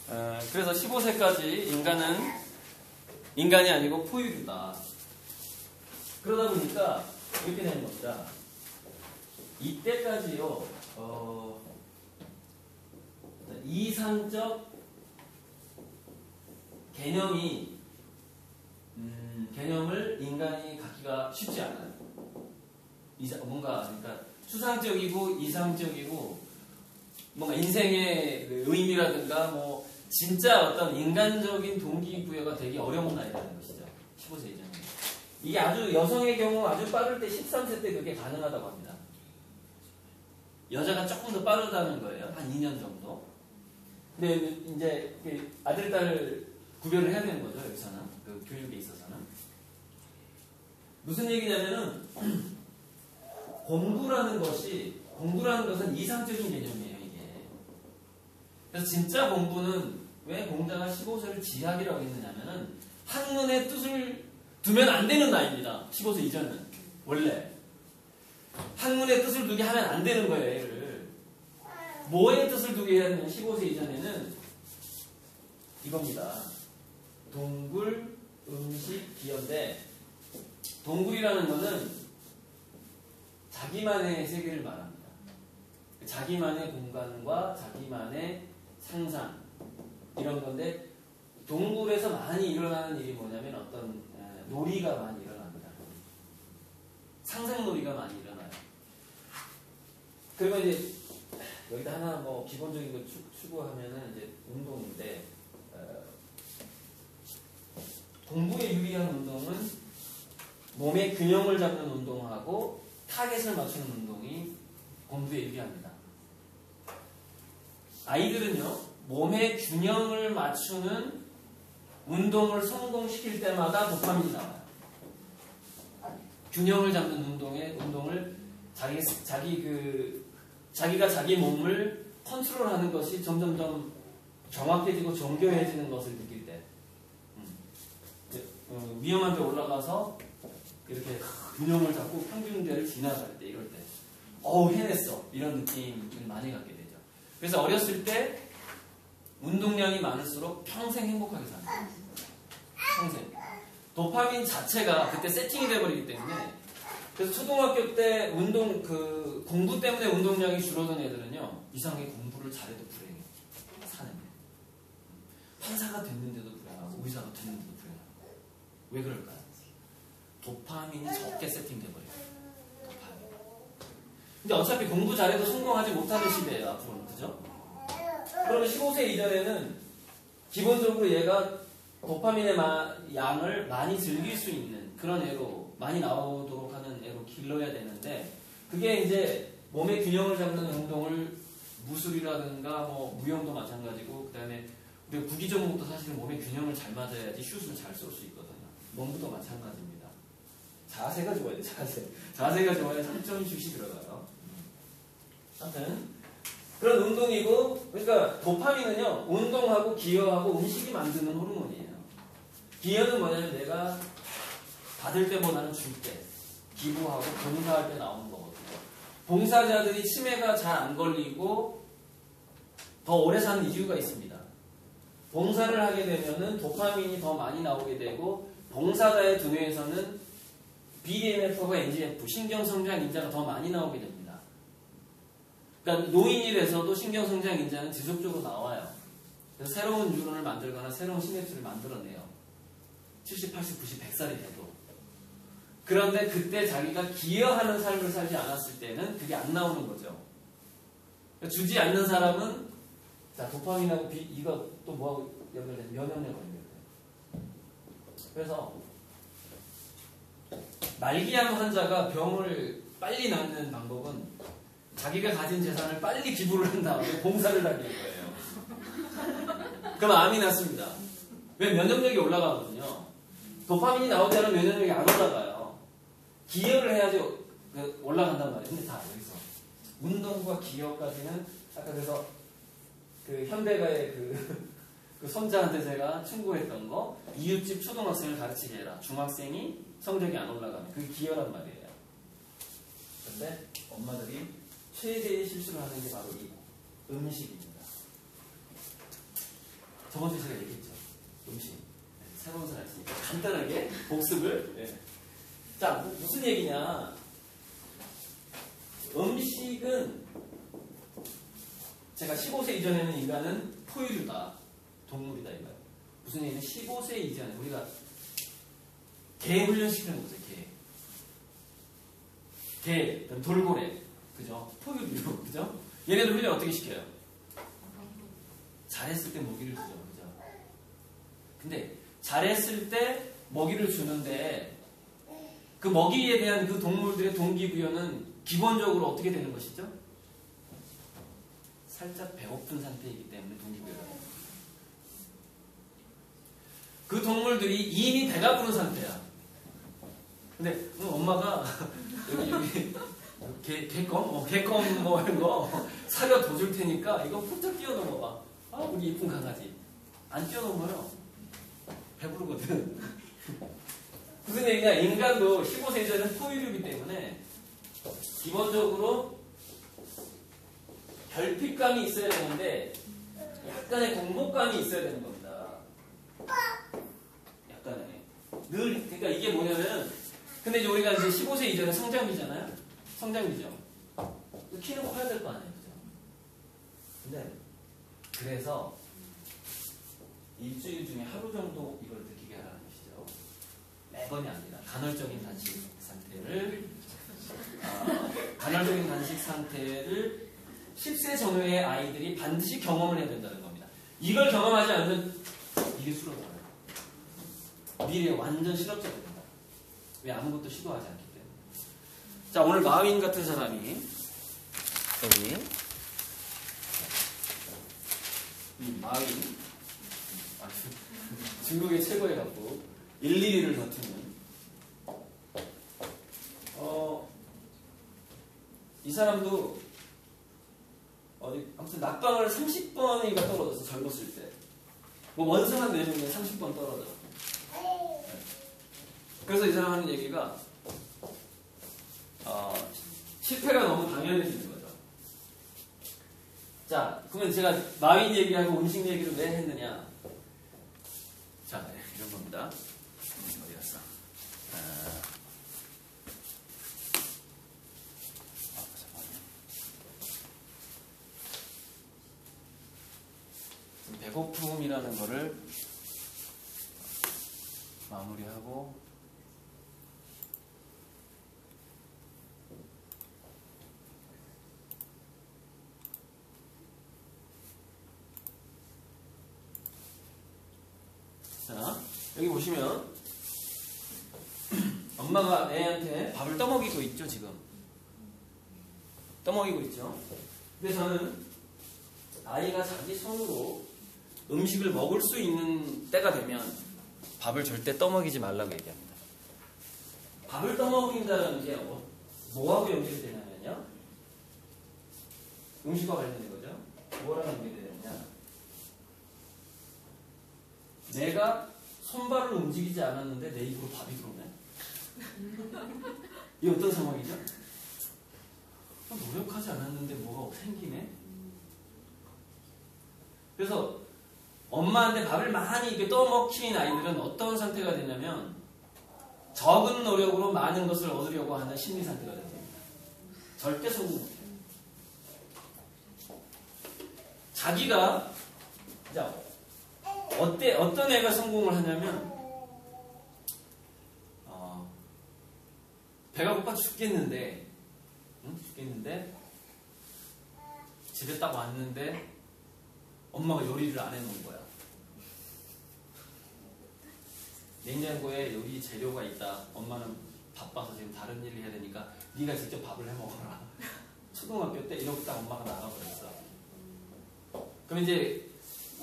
그래서 15세까지 인간이 아니고 포유류다. 그러다 보니까 이렇게 되는 겁니다. 이때까지요, 이상적 개념을 인간이 갖기가 쉽지 않아요. 그러니까 추상적이고 이상적이고 뭔가 인생의 의미라든가 뭐 진짜 어떤 인간적인 동기부여가 되게 어려운 나이라는 것이죠. 15세 이전에. 이게 아주 여성의 경우 아주 빠를 때 13세 때 그게 가능하다고 합니다. 여자가 조금 더 빠르다는 거예요. 한 2년 정도. 근데 이제 아들, 딸을 구별을 해야 되는 거죠. 여기서는. 그 교육에 있어서는. 무슨 얘기냐면은 공부라는 것은 이상적인 개념이에요. 이게. 그래서 진짜 공부는 왜 공자가 15세를 지학이라고 했느냐면은 학문의 뜻을 두면 안 되는 나이입니다. 15세 이전은. 원래. 학문의 뜻을 두게 하면 안 되는 거예요. 얘를. 뭐의 뜻을 두게 해야 되냐면 15세 이전에는 이겁니다. 동굴, 음식, 기여인데 동굴이라는 것은 자기만의 세계를 말합니다. 자기만의 공간과 자기만의 상상 이런 건데 동굴에서 많이 일어나는 일이 뭐냐면 어떤 놀이가 많이 일어납니다. 상상놀이가 많이 일어나요. 그리고 이제 여기다 하나 뭐 기본적인 거 추구하면은 이제 운동인데 공부에 유리한 운동은 몸의 균형을 잡는 운동하고 타겟을 맞추는 운동이 공부에 유리합니다. 아이들은요, 몸의 균형을 맞추는 운동을 성공시킬 때마다 도파민이 나와요. 균형을 잡는 운동을 자기가 자기 몸을 컨트롤하는 것이 점점점 정확해지고 정교해지는 것을 느낄 때, 위험한 데 올라가서 이렇게 균형을 잡고 평균대를 지나갈 때, 이럴 때, 해냈어. 이런 느낌을 많이 갖게 되죠. 그래서 어렸을 때 운동량이 많을수록 평생 행복하게 삽니다. 평생. 도파민 자체가 그때 세팅이 돼버리기 때문에, 그래서 초등학교 때 공부 때문에 운동량이 줄어든 애들은요, 이상하게 공부를 잘해도 불행해. 사는 게. 판사가 됐는데도 불행하고, 의사가 됐는데도 불행하고. 왜 그럴까요? 도파민이 적게 세팅돼버려요. 도파민. 근데 어차피 공부 잘해도 성공하지 못하는 시대예요, 앞으로는. 그죠? 그러면 15세 이전에는 기본적으로 얘가 도파민의 양을 많이 즐길 수 있는 그런 애로 많이 나오도록 하는 애로 길러야 되는데, 그게 이제 몸의 균형을 잡는 운동을 무술이라든가 뭐 무용도 마찬가지고, 그 다음에 우리가 구기 종목도 사실은 몸의 균형을 잘 맞아야지 슛을 잘 쏠 수 있거든요. 농구도 마찬가지입니다. 자세가 좋아야 돼. 자세가 좋아야 3점 슛이 들어가요. 하여튼 그런 운동이고, 그러니까 도파민은요, 운동하고 기여하고 음식이 만드는 호르몬이에요. 기여는 뭐냐면 내가 받을 때보다는 줄 때, 기부하고 봉사할 때 나오는 거거든요. 봉사자들이 치매가 잘 안 걸리고 더 오래 사는 이유가 있습니다. 봉사를 하게 되면은 도파민이 더 많이 나오게 되고, 봉사자의 두뇌에서는 BDNF와 NGF, 신경성장인자가 더 많이 나오게 됩니다. 그러니까 노인이 돼서도 신경성장인자는 지속적으로 나와요. 그래서 새로운 뉴런을 만들거나 새로운 시냅스를 만들어내요. 70, 80, 90, 100살이 돼도. 그런데 그때 자기가 기여하는 삶을 살지 않았을 때는 그게 안 나오는 거죠. 그러니까 주지 않는 사람은, 자, 도파민하고 이거 또 뭐하고 연결돼? 면역력과 연결돼요. 그래서 말기암 환자가 병을 빨리 낫는 방법은 자기가 가진 재산을 빨리 기부를 한 다음에 봉사를 하는 거예요. 그럼 암이 낫습니다. 왜? 면역력이 올라가거든요. 도파민이 나오지 않으면 면역력이 안 올라가요. 기여를 해야지 올라간단 말이에요. 근데 다 여기서 운동과 기여까지는 아까 그래서 그 현대가의 그 손자한테 제가 충고했던 거, 이웃집 초등학생을 가르치게 해라. 중학생이 성적이 안 올라가면 그게 기여란 말이에요. 그런데 엄마들이 최대의 실수를 하는 게 바로 이 음식입니다. 저번 주에 제가 얘기했죠. 음식. 새로운 사람 있으니까 간단하게 복습을. 네. 자, 무슨 얘기냐. 음식은 제가 15세 이전에는 인간은 포유류다. 동물이다. 이거야. 무슨 얘기냐. 15세 이전에 우리가 개 훈련시키는 거죠. 개, 돌고래. 그죠? 포유류. 그죠? 얘네들 훈련 어떻게 시켜요? 잘했을 때 먹이를 주죠. 그죠? 근데 잘했을 때 먹이를 주는데 그 먹이에 대한 그 동물들의 동기부여는 기본적으로 어떻게 되는 것이죠? 살짝 배고픈 상태이기 때문에 동기부여가 돼요. 그 동물들이 이미 배가 부른 상태야. 근데 엄마가 여기 개껌 뭐 이런 거 사료 더 줄 테니까 이거 훌쩍 뛰어넘어봐. 아, 우리 이쁜 강아지. 안 뛰어넘어요. 배부르거든. 무슨 얘기냐? 인간도 15세 이전은 포유류이기 때문에 기본적으로 결핍감이 있어야 되는데 약간의 공복감이 있어야 되는 겁니다. 약간의. 그러니까 이게 뭐냐면, 근데 이제 우리가 이제 15세 이전에 성장기잖아요? 성장기죠. 키는 커야 될 거 아니에요? 그죠? 근데, 그래서 일주일 중에 하루 정도 이걸 느끼게 하라는 것이죠. 매번이 아니라 간헐적인 단식 상태를 10세 전후의 아이들이 반드시 경험을 해야 된다는 겁니다. 이걸 경험하지 않으면 이게 수로잖아요. 미래에 완전 실업자가 된다. 왜? 아무것도 시도하지 않기 때문에. 자, 오늘 마윈 같은 사람이 여기 마윈 중국의 최고의 갖고 1, 2위를 다투는 이 사람도 아무튼 낙방을 30번이가 떨어져서 젊었을 때 뭐 원성한 내용에 30번 떨어져. 그래서 이 사람 하는 얘기가 실패가 너무 당연해지는 거죠. 자, 그러면 제가 마윈 얘기하고 음식 얘기를 왜 했느냐. 자, 이런 겁니다. 어디 갔어? 배고픔이라는 거를 마무리하고 자, 여기 보시면 엄마가 애한테 밥을 떠먹이고 있죠. 지금 떠먹이고 있죠. 근데 저는 아이가 자기 손으로 음식을 먹을 수 있는 때가 되면 밥을 절대 떠먹이지 말라고 얘기합니다. 밥을 떠먹인다는 게 뭐하고 연결이 되냐면요. 음식과 관련된 거죠. 뭐랑 연결이 되느냐. 내가 손발을 움직이지 않았는데 내 입으로 밥이 들어오네. 이게 어떤 상황이죠? 노력하지 않았는데 뭐가 생기네. 그래서 엄마한테 밥을 많이 이렇게 떠먹힌 아이들은 어떤 상태가 되냐면 적은 노력으로 많은 것을 얻으려고 하는 심리 상태가 됩니다. 절대 성공 못해요. 자기가 어떤 애가 성공을 하냐면 배가 고파 죽겠는데 집에 딱 왔는데 엄마가 요리를 안 해놓은 거야. 냉장고에 요리 재료가 있다. 엄마는 바빠서 지금 다른 일을 해야 되니까 네가 직접 밥을 해 먹어라. 초등학교 때 이렇게 딱 엄마가 나가버렸어. 그럼 이제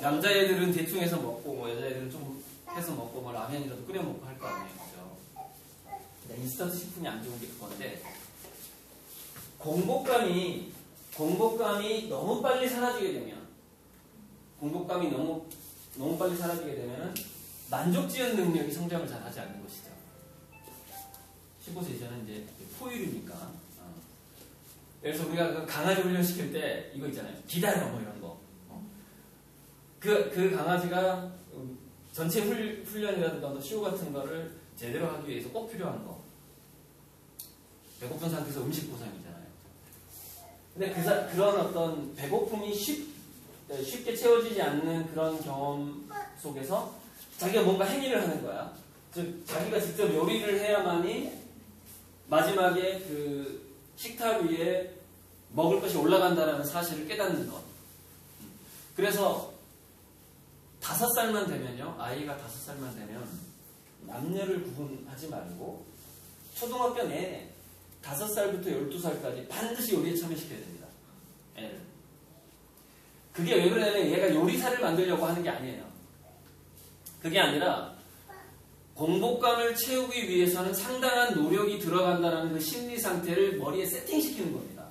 남자애들은 대충 해서 먹고 뭐 여자애들은 좀 해서 먹고 뭐 라면이라도 끓여 먹고 할 거 아니에요. 그죠? 인스턴트 식품이 안 좋은 게 그건데 공복감이 너무 빨리 사라지게 되면 너무 빨리 사라지게 되면 만족지연 능력이 성장을 잘 하지 않는 것이죠. 15세 이전은 이제 포유류니까. 그래서 우리가 그 강아지 훈련시킬 때 이거 있잖아요. 기다려 뭐 이런 거. 그 강아지가 전체 훈련이라든가 쇼 같은 거를 제대로 하기 위해서 꼭 필요한 거. 배고픈 상태에서 음식 보상이잖아요. 근데 그런 어떤 배고픔이 쉽게 채워지지 않는 그런 경험 속에서 자기가 뭔가 행위를 하는 거야. 즉, 자기가 직접 요리를 해야만이 마지막에 그 식탁 위에 먹을 것이 올라간다는 사실을 깨닫는 것. 그래서 5살만 되면요, 아이가 5살만 되면 남녀를 구분하지 말고 초등학교 내내 5살부터 12살까지 반드시 요리에 참여시켜야 됩니다. 애를. 그게 왜 그러냐면 얘가 요리사를 만들려고 하는 게 아니에요. 그게 아니라 공복감을 채우기 위해서는 상당한 노력이 들어간다는 그 심리 상태를 머리에 세팅시키는 겁니다.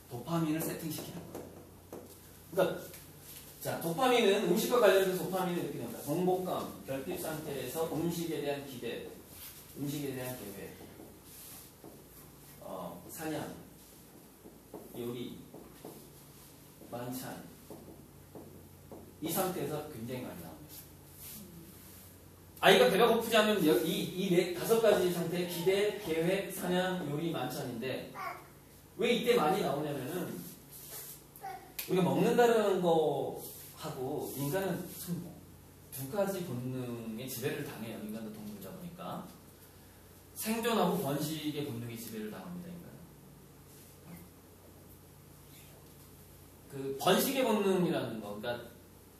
도파민을 세팅시키는 거예요. 그러니까 자, 도파민은 음식과 관련해서 도파민은 이렇게 됩니다. 공복감, 결핍 상태에서 음식에 대한 기대, 음식에 대한 계획, 사냥, 요리, 만찬 이 상태에서 굉장히 많이 나옵니다. 아이가 배가 고프지 않으면 이 5가지 상태의 기대, 계획, 사냥, 요리, 만찬인데 왜 이때 많이 나오냐면은 우리가 먹는다는 거하고 인간은 참 2가지 본능의 지배를 당해요. 인간도 동물이다 보니까 생존하고 번식의 본능이 지배를 당합니다. 인간은. 그 번식의 본능이라는 거, 그러니까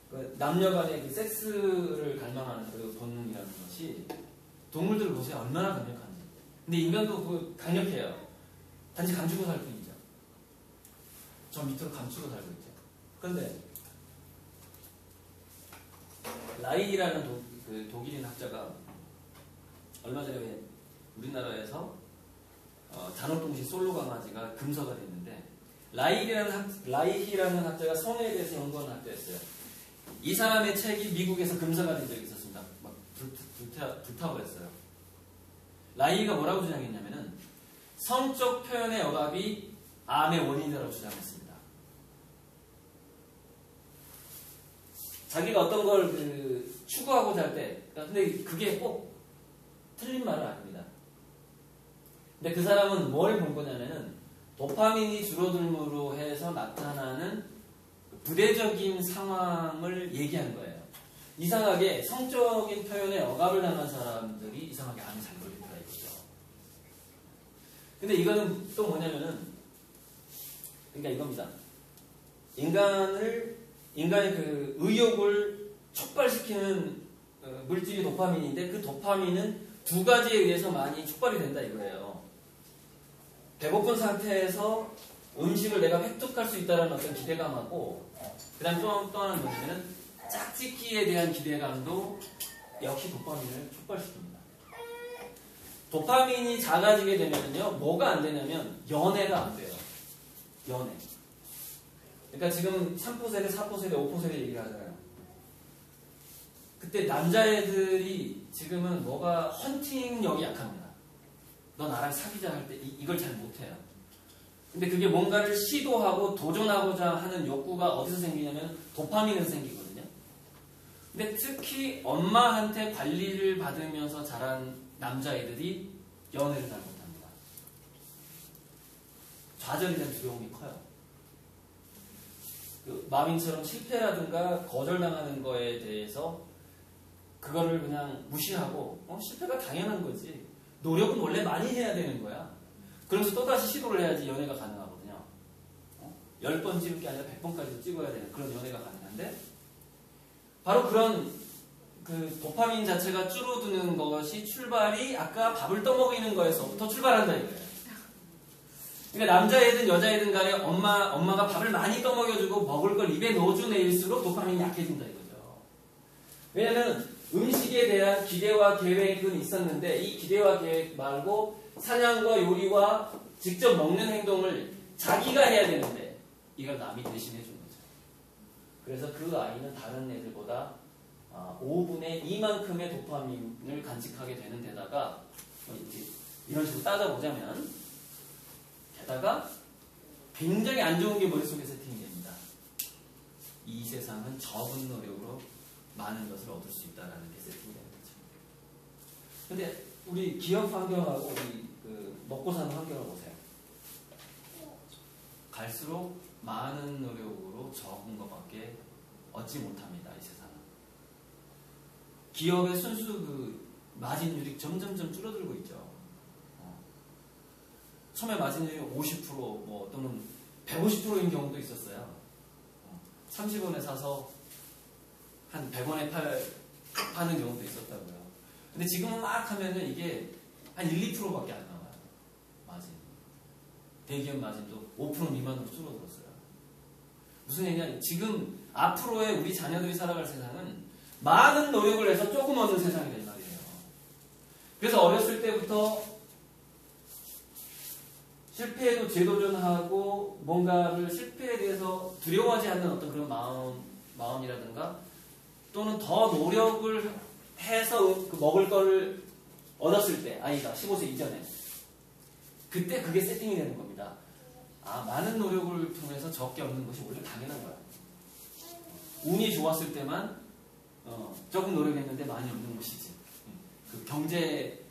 그 남녀 간의 그 섹스를 갈망하는 그 본능이라는 것이 동물들을 보세요. 얼마나 강력한지. 근데 인간도 그 강력해요. 단지 감추고 살 뿐이죠. 저 밑으로 감추고 살고 있죠. 그런데 라이라는 그 독일인 학자가 얼마 전에 우리나라에서 잔혹동식 솔로 강아지가 금서가 됐는데 라이히라는 학자가 성에 대해서 연구하는 학자였어요. 이 사람의 책이 미국에서 금서가 된 적이 있었습니다. 막 불타버렸어요. 라이히가 뭐라고 주장했냐면은 성적 표현의 억압이 암의 원인이라고 주장했습니다. 자기가 어떤 걸 추구하고자 할 때, 근데 그게 꼭 틀린 말은 아닙니다. 근데 그 사람은 뭘 본 거냐면은 도파민이 줄어들므로 해서 나타나는 부대적인 상황을 얘기한 거예요. 이상하게 성적인 표현에 억압을 당한 사람들이 이상하게 암이 잘 걸리더라 이거죠. 근데 이거는 또 뭐냐면은, 그러니까 이겁니다. 인간의 그 의욕을 촉발시키는 물질이 도파민인데 그 도파민은 2가지에 의해서 많이 촉발이 된다 이거예요. 배고픈 상태에서 음식을 내가 획득할 수 있다는 어떤 기대감하고, 그 다음 또 하나는 뭐냐면은 짝짓기에 대한 기대감도 역시 도파민을 촉발시킵니다. 도파민이 작아지게 되면요, 뭐가 안 되냐면 연애가 안 돼요. 연애. 그러니까 지금 3포세대, 4포세대, 5포세대 얘기를 하잖아요. 그때 남자애들이 지금은 뭐가 헌팅력이 약합니다. 너 나랑 사귀자 할 때 이걸 잘 못해요. 근데 그게 뭔가를 시도하고 도전하고자 하는 욕구가 어디서 생기냐면 도파민에서 생기거든요. 근데 특히 엄마한테 관리를 받으면서 자란 남자애들이 연애를 잘 못합니다. 좌절에 대한 두려움이 커요. 그 마윈처럼 실패라든가 거절당하는 거에 대해서 그거를 그냥 무시하고 실패가 당연한 거지. 노력은 원래 많이 해야 되는 거야. 그러면서 또다시 시도를 해야지 연애가 가능하거든요. 10번 찍을 게 아니라 100번까지도 찍어야 되는 그런 연애가 가능한데, 바로 그런 그 도파민 자체가 줄어드는 것이 출발이 아까 밥을 떠먹이는 거에서부터 출발한다 이거예요. 그러니까 남자애든 여자애든 간에 엄마가 밥을 많이 떠먹여주고 먹을 걸 입에 넣어준 애일수록 도파민이 약해진다 이거죠. 왜냐면 음식에 대한 기대와 계획은 있었는데 이 기대와 계획 말고 사냥과 요리와 직접 먹는 행동을 자기가 해야 되는데 이걸 남이 대신해 준 거죠. 그래서 그 아이는 다른 애들보다 5분의 2만큼의 도파민을 간직하게 되는 데다가 이런 식으로 따져보자면 게다가 굉장히 안 좋은 게 머릿속에 세팅이 됩니다. 이 세상은 적은 노력으로 많은 것을 얻을 수 있다라는 게 세팅되는 거죠. 근데 우리 기업 환경하고 우리 먹고 사는 환경을 보세요. 갈수록 많은 노력으로 적은 것밖에 얻지 못합니다. 이 세상은. 기업의 순수 마진율이 점점점 줄어들고 있죠. 처음에 마진율이 50% 뭐 또는 150%인 경우도 있었어요. 30원에 사서 한 100원에 파는 경우도 있었다고요. 근데 지금은 막 하면은 이게 한 1, 2%밖에 안 나와요. 마진. 대기업 마진도 5% 미만으로 줄어들었어요. 무슨 얘기냐? 지금 앞으로의 우리 자녀들이 살아갈 세상은 많은 노력을 해서 조금 얻는 세상이 될 말이에요. 그래서 어렸을 때부터 실패에도 재도전하고 뭔가를 실패에 대해서 두려워하지 않는 어떤 그런 마음이라든가 또는 더 노력을 해서 먹을 거를 얻었을 때 아이가 15세 이전에 그때 그게 세팅이 되는 겁니다. 많은 노력을 통해서 적게 얻는 것이 원래 당연한 거야. 운이 좋았을 때만 조금 노력했는데 많이 얻는 것이지. 그 경제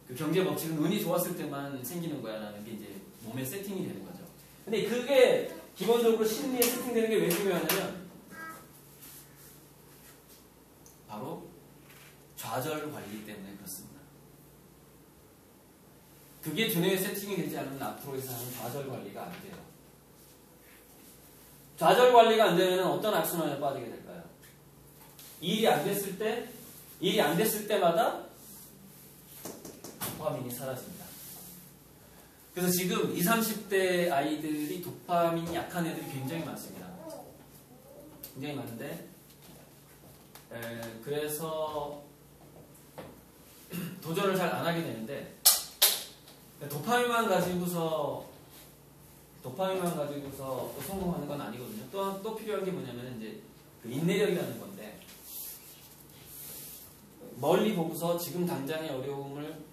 법칙은 운이 좋았을 때만 생기는 거야라는 게 이제 몸에 세팅이 되는 거죠. 근데 그게 기본적으로 심리에 세팅되는 게 왜 중요하냐면 바로 좌절 관리 때문에 그렇습니다. 그게 두뇌에 세팅이 되지 않으면 앞으로의 세상은 좌절 관리가 안 돼요. 좌절 관리가 안 되면 어떤 악순환에 빠지게 될까요? 일이 안 됐을 때마다 도파민이 사라집니다. 그래서 지금 20, 30대 아이들이 도파민이 약한 애들이 굉장히 많습니다. 굉장히 많은데 그래서 도전을 잘 안 하게 되는데 도파민만 가지고서 또 성공하는 건 아니거든요. 또 필요한 게 뭐냐면 이제 그 인내력이라는 건데 멀리 보고서 지금 당장의 어려움을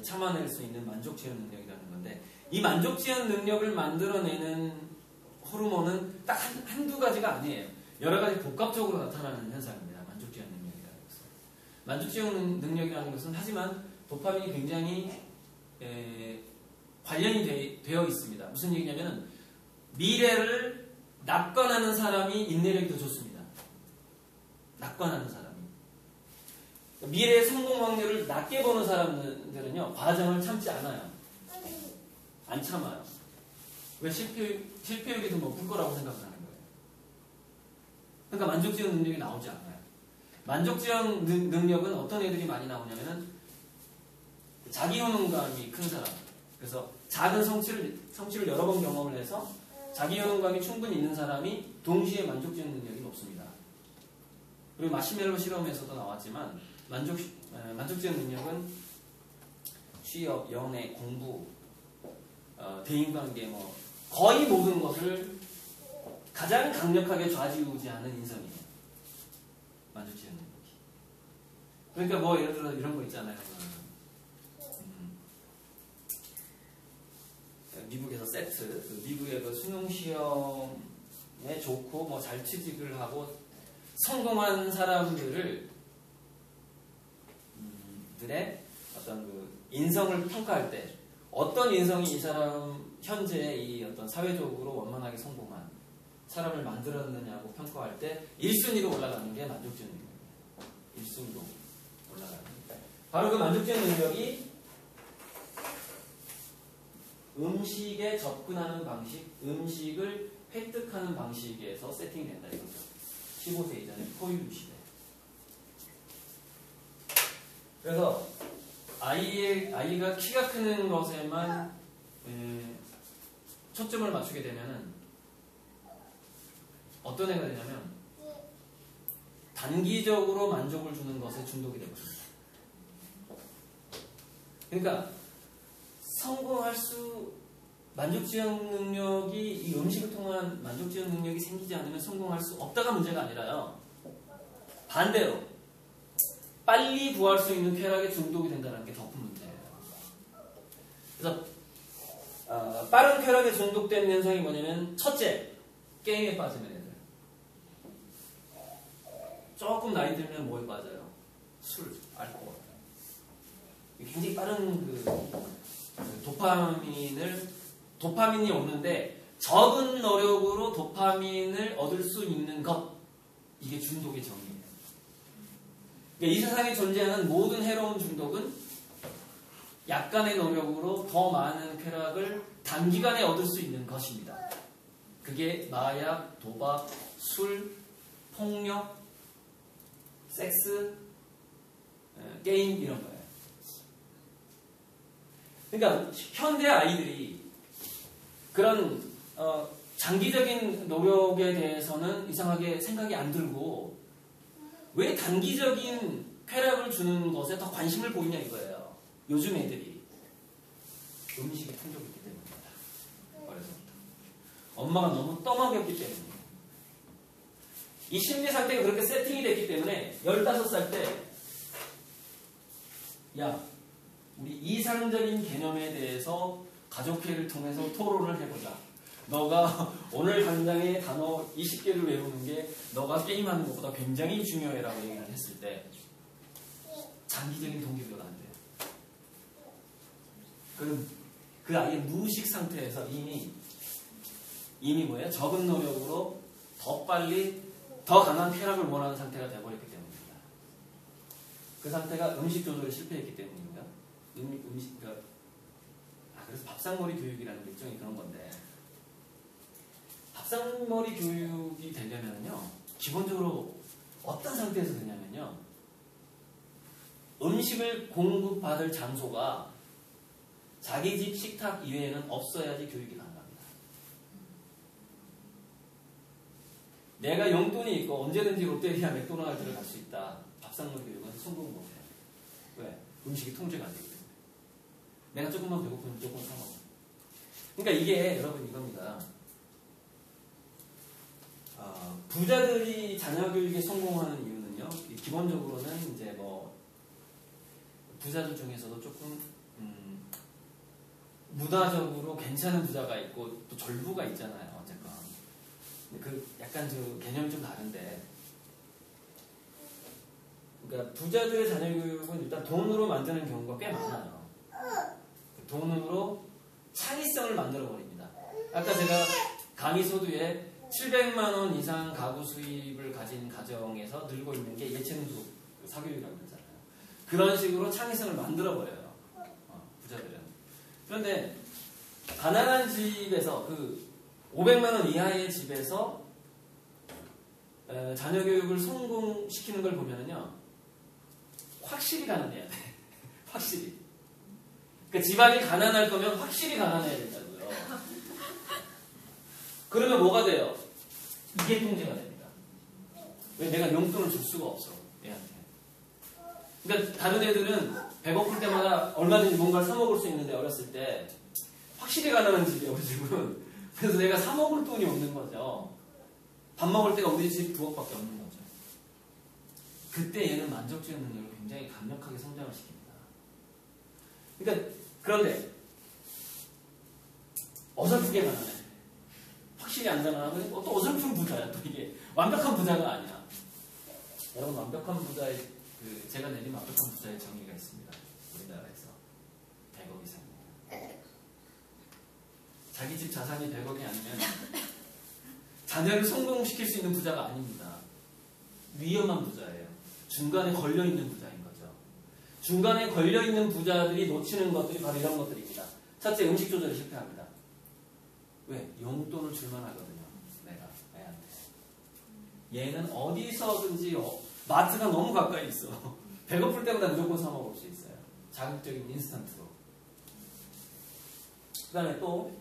참아낼 수 있는 만족지연 능력이라는 건데 이 만족지연 능력을 만들어내는 호르몬은 딱 한두 가지가 아니에요. 여러 가지 복합적으로 나타나는 현상입니다. 만족지연 능력이라는 것은. 만족지연 능력이라는 것은 하지만 도파민이 굉장히 관련이 되어 있습니다. 무슨 얘기냐면 미래를 낙관하는 사람이 인내력이 더 좋습니다. 낙관하는 사람이. 미래의 성공 확률을 낮게 보는 사람들은요, 과정을 참지 않아요. 안 참아요. 왜 실패율이 더 높을 거라고 생각을 하는 거예요. 그러니까 만족지연 능력이 나오지 않아요. 만족지연 능력은 어떤 애들이 많이 나오냐면은 자기 효능감이 큰 사람. 그래서 작은 성취를 여러 번 경험을 해서 자기 효능감이 충분히 있는 사람이 동시에 만족지연 능력이 높습니다. 그리고 마시멜로 실험에서도 나왔지만 만족지연 능력은 취업, 연애, 공부, 대인관계 거의 모든 것을 가장 강력하게 좌지우지하는 인성이에요. 만족지연 능력이. 그러니까 예를 들어 이런 거 있잖아요. 미국에서 세트, 미국의 그 수능 시험에 좋고 잘 취직을 하고 성공한 사람들의 어떤 그 인성을 평가할 때 어떤 인성이 이 사람 현재 이 어떤 사회적으로 원만하게 성공한 사람을 만들었느냐고 평가할 때 1순위로 올라가는 게 만족지연 능력이에요. 1순위로 올라가는 게. 바로 그 만족지연 능력이 음식에 접근하는 방식, 음식을 획득하는 방식에서 세팅된다 이거죠. 15세 이전의 포유 시대. 그래서 아이가 키가 크는 것에만 초점을 맞추게 되면은 어떤 애가 되냐면 단기적으로 만족을 주는 것에 중독이 되거든요. 그러니까 만족지연 능력이 이 음식을 통한 만족지연 능력이 생기지 않으면 성공할 수 없다가 문제가 아니라요. 반대로 빨리 구할 수 있는 쾌락에 중독이 된다는 게 더 큰 문제예요. 그래서 빠른 쾌락에 중독된 현상이 뭐냐면 첫째, 게임에 빠지는 애들. 조금 나이 들면 뭐에 빠져요? 술, 알코올. 굉장히 빠른 도파민이 오는데 적은 노력으로 도파민을 얻을 수 있는 것, 이게 중독의 정의예요. 그러니까 이 세상에 존재하는 모든 해로운 중독은 약간의 노력으로 더 많은 쾌락을 단기간에 얻을 수 있는 것입니다. 그게 마약, 도박, 술, 폭력, 섹스, 게임 이런 거예요. 그러니까 현대 아이들이 그런 장기적인 노력에 대해서는 이상하게 생각이 안 들고 왜 단기적인 쾌락을 주는 것에 더 관심을 보이냐 이거예요. 요즘 애들이 음식이 풍족했기 때문입니다. 어려서부터 엄마가 너무 떠먹였기 때문이에요. 이 심리 상태가 그렇게 세팅이 됐기 때문에 15살 때 야, 우리 이상적인 개념에 대해서 가족회의를 통해서 토론을 해보자. 너가 오늘 당장에 단어 20개를 외우는 게 너가 게임하는 것보다 굉장히 중요해라고 얘기를 했을 때 장기적인 동기부여가 안 돼요. 그럼 그 아이의 무의식 상태에서 이미 뭐예요? 적은 노력으로 더 빨리 더 강한 쾌락을 원하는 상태가 되어버렸기 때문입니다. 그 상태가 음식 조절에 실패했기 때문입니다. 그래서 밥상머리 교육이라는 게 일종의 그런 건데, 밥상머리 교육이 되려면요, 기본적으로 어떤 상태에서 되냐면요, 음식을 공급받을 장소가 자기 집 식탁 이외에는 없어야지 교육이 가능합니다. 내가 용돈이 있고 언제든지 롯데리아 맥도날드를 갈 수 있다. 밥상머리 교육은 성공 못해요. 왜? 음식이 통제가 안 되기 때문에. 내가 조금만 배고프면 조금 사 먹어. 그러니까 이게 여러분 이겁니다. 부자들이 자녀 교육에 성공하는 이유는요, 기본적으로는 이제 뭐 부자들 중에서도 조금 문화적으로 괜찮은 부자가 있고 또 졸부가 있잖아요. 어쨌건 그 약간 좀 개념이 좀 다른데, 그러니까 부자들의 자녀 교육은 일단 돈으로 만드는 경우가 꽤 많아요. 돈으로 창의성을 만들어 버립니다. 아까 제가 강의 소두에 700만 원 이상 가구 수입을 가진 가정에서 늘고 있는 게 예체능 사교육이라고 했잖아요. 그런 식으로 창의성을 만들어 버려요. 부자들은. 그런데 가난한 집에서 500만 원 이하의 집에서 자녀 교육을 성공시키는 걸 보면은요, 확실히 가난해야 돼. 확실히. 그러니까 집안이 가난할 거면 확실히 가난해야 된다고요. 그러면 뭐가 돼요? 이게 통제가 됩니다. 왜? 내가 용돈을 줄 수가 없어, 애한테. 그러니까 다른 애들은 배고플 때마다 얼마든지 뭔가를 사 먹을 수 있는데, 어렸을 때 확실히 가난한 집이에요, 우리 집은. 그래서 내가 사 먹을 돈이 없는 거죠. 밥 먹을 때가 우리 집 부엌밖에 없는 거죠. 그때 얘는 만족주의 능력을 굉장히 강력하게 성장을 시킵니다. 그러니까 그런데 어설프게 가난해. 확실히 안 가난하면 또 어설픈 부자야. 또 이게 완벽한 부자가 아니야. 여러분, 완벽한 부자의 제가 내린 완벽한 부자의 정의가 있습니다. 우리나라에서 100억 이상입니다. 자기 집 자산이 100억이 아니면 자녀를 성공시킬 수 있는 부자가 아닙니다. 위험한 부자예요. 중간에 걸려있는 부자인 거죠. 중간에 걸려있는 부자들이 놓치는 것들이 바로 이런 것들입니다. 첫째, 음식 조절에 실패합니다. 왜? 용돈을 줄만 하거든요. 내가 애한테. 얘는 어디서든지 마트가 너무 가까이 있어. 배고플 때마다 무조건 사 먹을 수 있어요. 자극적인 인스턴트로. 그 다음에 또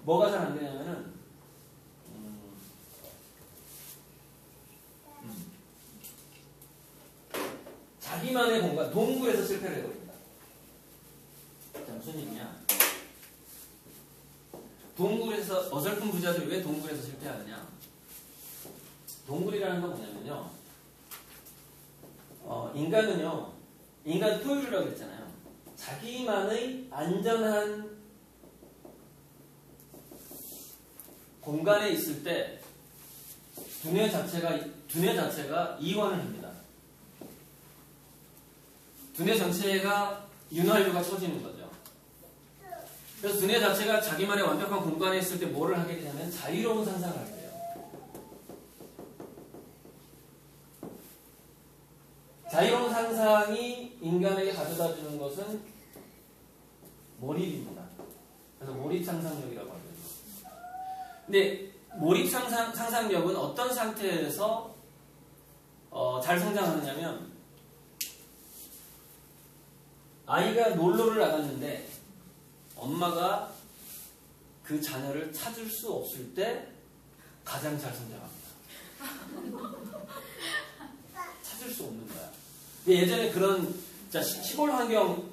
뭐가 잘 안 되냐면은 자기만의 공간, 동굴에서 실패를 해버립니다. 자, 무슨 얘기냐? 동굴에서, 어설픈 부자들이 왜 동굴에서 실패하느냐? 동굴이라는 건 뭐냐면요, 인간은요, 인간 포유류라고 했잖아요. 자기만의 안전한 공간에 있을 때 두뇌 자체가 이완을 합니다. 두뇌 전체가 윤활유가 쳐지는 거죠. 그래서 두뇌 자체가 자기만의 완벽한 공간에 있을 때 뭐를 하게 되냐면 자유로운 상상을 하게 돼요. 자유로운 상상이 인간에게 가져다 주는 것은 몰입입니다. 그래서 몰입 상상력이라고 하거든요. 근데 몰입 상상력은 어떤 상태에서 잘 성장하느냐면 아이가 놀러를 나갔는데 엄마가 그 자녀를 찾을 수 없을 때 가장 잘 성장합니다. 찾을 수 없는 거야. 예전에 그런 시골 환경,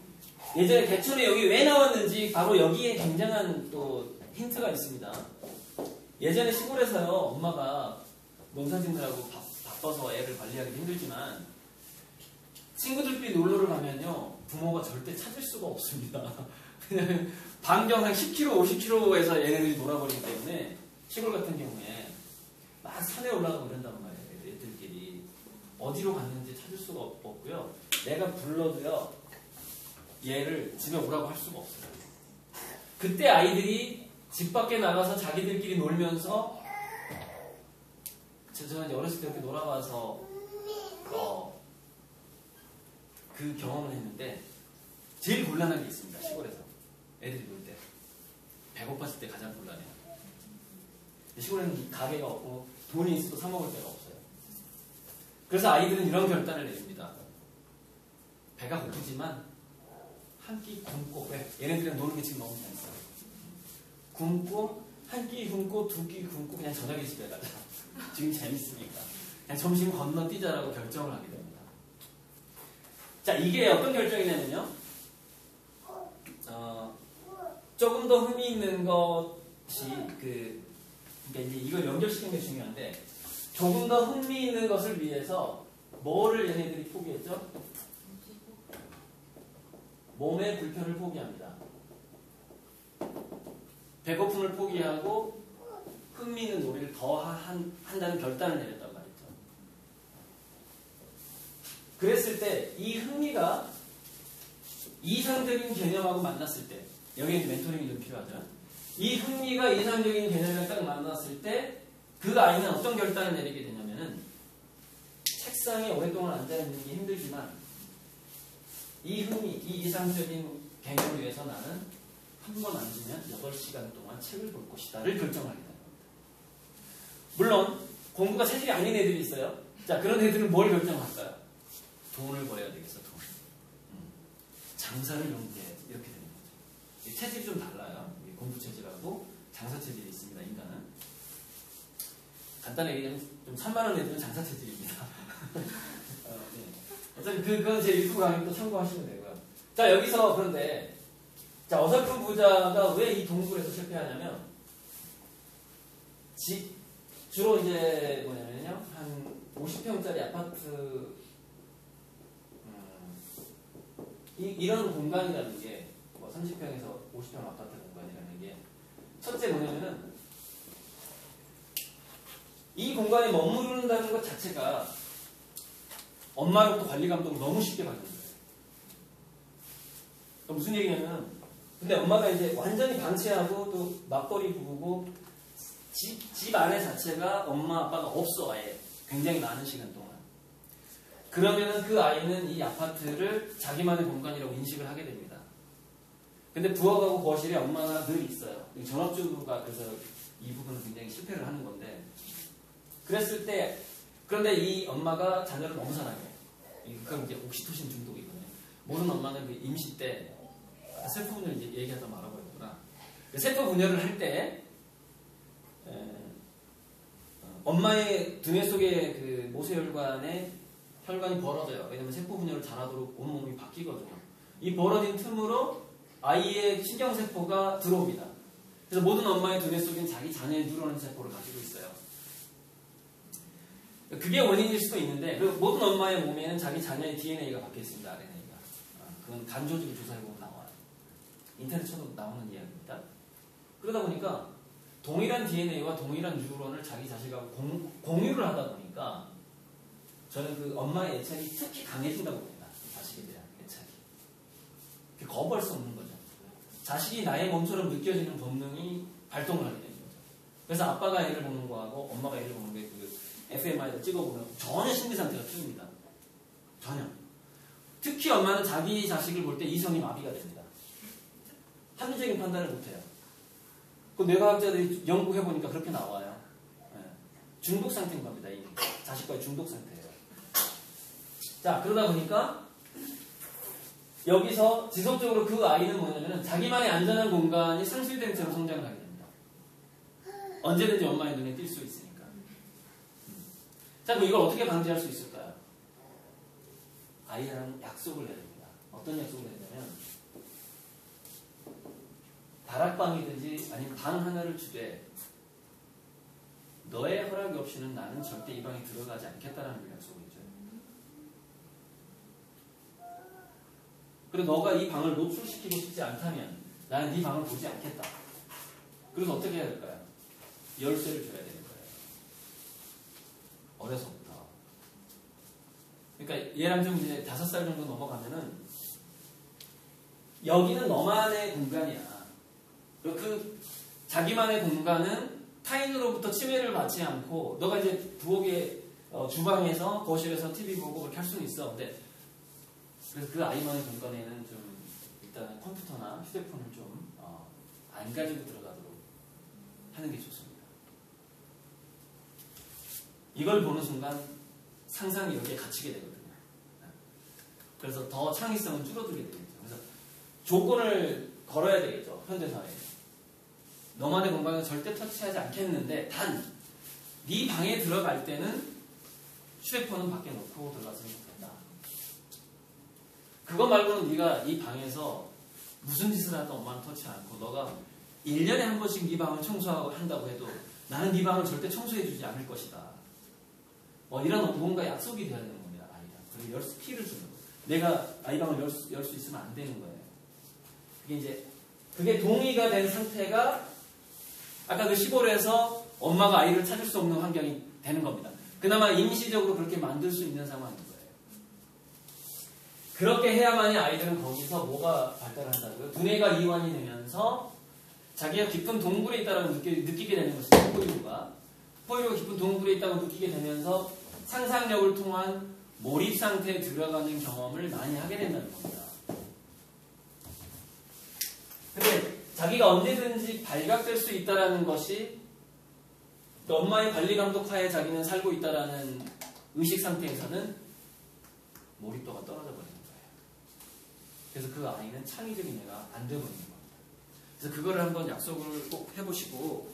예전에 개천에 여기 왜 나왔는지 바로 여기에 굉장한 또 힌트가 있습니다. 예전에 시골에서요, 엄마가 농사짓느라고 바빠서 애를 관리하기 힘들지만 친구들끼리 놀러를 가면요, 부모가 절대 찾을 수가 없습니다. 왜냐면 반경 한 10km, 50km에서 얘네들이 놀아버리기 때문에 시골 같은 경우에 막 산에 올라가고 이런단 말이에요. 애들끼리 어디로 갔는지 찾을 수가 없고요. 내가 불러도요, 얘를 집에 오라고 할 수가 없어요. 그때 아이들이 집 밖에 나가서 자기들끼리 놀면서, 제가 이제 어렸을 때 이렇게 놀아봐서 그 경험을 했는데 제일 곤란한 게 있습니다. 시골에서 애들이 놀 때 배고팠을 때 가장 곤란해요. 시골에는 가게가 없고 돈이 있어도 사 먹을 데가 없어요. 그래서 아이들은 이런 결단을 내립니다. 배가 고프지만 한 끼 굶고, 왜? 얘네들이랑 노는 게 지금 너무 재밌어요. 굶고, 한 끼 굶고, 두 끼 굶고, 그냥 저녁에 집에 가자. 지금 재밌으니까. 그냥 점심 건너뛰자라고 결정을 하게 됩니다. 자, 이게 어떤 결정이냐면요. 조금 더 흥미 있는 것이, 그러니까 이제 이걸 연결시키는 게 중요한데, 조금 더 흥미 있는 것을 위해서 뭐를 얘네들이 포기했죠? 몸의 불편을 포기합니다. 배고픔을 포기하고 흥미있는 놀이를 더 한다는 결단을 내렸단 말이죠. 그랬을 때 이 흥미가 이상적인 개념하고 만났을 때, 여기에 멘토링이 좀 필요하죠. 이 흥미가 이상적인 개념을 딱 만났을 때 그 아이는 어떤 결단을 내리게 되냐면은, 책상에 오랫동안 앉아있는 게 힘들지만 이 흥미, 이 이상적인 개념을 위해서 나는 한 번 앉으면 8시간 동안 책을 볼 것이다를 결정하게 되는 겁니다. 물론 공부가 체질이 아닌 애들이 있어요. 자, 그런 애들은 뭘 결정할까요? 돈을 벌어야 되겠어, 돈. 장사를 용대해야지, 이렇게 되는 거죠. 체질이 좀 달라요. 공부 체질하고 장사 체질이 있습니다, 인간은. 간단하게 얘기하면 좀 산만한 애들은 장사 체질입니다. 어차피 그건 제 유튜브 강의 또 참고하시면 되고요. 자, 여기서 그런데, 자, 어설픈 부자가 왜 이 동굴에서 실패하냐면, 주로 이제 뭐냐면요, 한 50평짜리 아파트, 이런 공간이라는 게, 뭐 30평에서 50평 아파트 공간이라는 게, 첫째 뭐냐면은, 이 공간에 머무른다는 것 자체가 엄마로부터 관리 감독을 너무 쉽게 받는 거예요. 무슨 얘기냐면, 근데 엄마가 이제 완전히 방치하고 또 맞벌이 부부고, 집 안에 자체가 엄마 아빠가 없어, 아예. 굉장히 많은 시간 동안. 그러면은 그 아이는 이 아파트를 자기만의 공간이라고 인식을 하게 됩니다. 근데 부엌하고 거실에 엄마가 늘 있어요. 전업주부가 그래서 이 부분은 굉장히 실패를 하는 건데, 그랬을 때, 그런데 이 엄마가 자녀를 너무 사랑해요. 그건 이제 옥시토신 중독이거든요. 모든 엄마는 그 임시 때, 세포 분열 이제 얘기하다 말아버렸구나. 세포 분열을 할 때, 엄마의 두뇌 속의 그 모세혈관에 혈관이 벌어져요. 왜냐면 세포 분열을 잘하도록 온몸이 바뀌거든요. 이 벌어진 틈으로 아이의 신경세포가 들어옵니다. 그래서 모든 엄마의 두뇌 속엔 자기 자녀의 뉴런 세포를 가지고 있어요. 그게 원인일 수도 있는데, 그리고 모든 엄마의 몸에는 자기 자녀의 DNA가 박혀 있습니다. RNA가. 그건 간 조직을 조사해보면 나와요. 인터넷 쳐도 나오는 이야기입니다. 그러다 보니까 동일한 DNA와 동일한 뉴런을 자기 자식하고 공유를 하다 보니까 저는 그 엄마의 애착이 특히 강해진다고 봅니다. 자식에 대한 애착이. 거부할 수 없는 거죠. 자식이 나의 몸처럼 느껴지는 본능이 발동을 하게 되는 거죠. 그래서 아빠가 애를 보는 거하고 엄마가 애를 보는 게 그 fMRI를 찍어보면 전혀 심리 상태가 틀립니다. 전혀. 특히 엄마는 자기 자식을 볼 때 이성이 마비가 됩니다. 합리적인 판단을 못해요. 그 뇌과학자들이 연구해보니까 그렇게 나와요. 네. 중독 상태인 겁니다. 이 자식과의 중독 상태예요. 자, 그러다 보니까 여기서 지속적으로 그 아이는 뭐냐면 자기만의 안전한 공간이 상실된 채로 성장을 하게 됩니다. 언제든지 엄마의 눈에 띌 수 있으니까. 자, 그럼 이걸 어떻게 방지할 수 있을까요? 아이랑 약속을 해야 됩니다. 어떤 약속을 해야 되냐면 다락방이든지 아니면 방 하나를 주되 너의 허락이 없이는 나는 절대 이 방에 들어가지 않겠다라는 약속을 해줘요. 그리고 너가 이 방을 노출시키고 싶지 않다면 나는 네 방을 보지 않겠다. 그래서 어떻게 해야 될까요? 열쇠를 줘야 되는 거예요. 어려서부터. 그러니까 얘랑 좀 이제 5살 정도 넘어가면은 여기는 너만의 공간이야. 그 자기만의 공간은 타인으로부터 침해를 받지 않고 너가 이제 부엌에 주방에서 거실에서 TV 보고 그렇게 할 수는 있어. 근데 그래서 그 아이만의 공간에는 좀 일단 컴퓨터나 휴대폰을 좀 안 가지고 들어가도록 하는 게 좋습니다. 이걸 보는 순간 상상이 여기에 갇히게 되거든요. 그래서 더 창의성은 줄어들게 되겠죠. 그래서 조건을 걸어야 되겠죠. 현대사회에. 너만의 공간은 절대 터치하지 않겠는데 단 네 방에 들어갈 때는 휴대폰은 밖에 놓고 들어갔으면 좋겠다. 그거 말고는 네가 이 방에서 무슨 짓을 하든 엄마는 터치 않고 너가 1년에 한 번씩 네 방을 청소한다고 해도 나는 네 방을 절대 청소해주지 않을 것이다. 이런 뭔가 약속이 되어야 되는 겁니다. 아이랑. 그리고 키를 주는 거예요. 내가 아이 방을 열 수 있으면 안 되는 거예요. 그게 동의가 된 상태가 아까 그 시골에서 엄마가 아이를 찾을 수 없는 환경이 되는 겁니다. 그나마 임시적으로 그렇게 만들 수 있는 상황인 거예요. 그렇게 해야만이 아이들은 거기서 뭐가 발달한다고요? 두뇌가 이완이 되면서 자기가 깊은 동굴에 있다고 느끼게 되는 것이죠. 포유류가 깊은 동굴에 있다고 느끼게 되면서 상상력을 통한 몰입 상태에 들어가는 경험을 많이 하게 된다는 겁니다. 근데 자기가 언제든지 발각될 수 있다는 것이 또 엄마의 관리 감독 하에 자기는 살고 있다는 의식 상태에서는 몰입도가 떨어져 버리는 거예요. 그래서 그 아이는 창의적인 애가 안 되버리는 겁니다. 그래서 그거를 한번 약속을 꼭 해보시고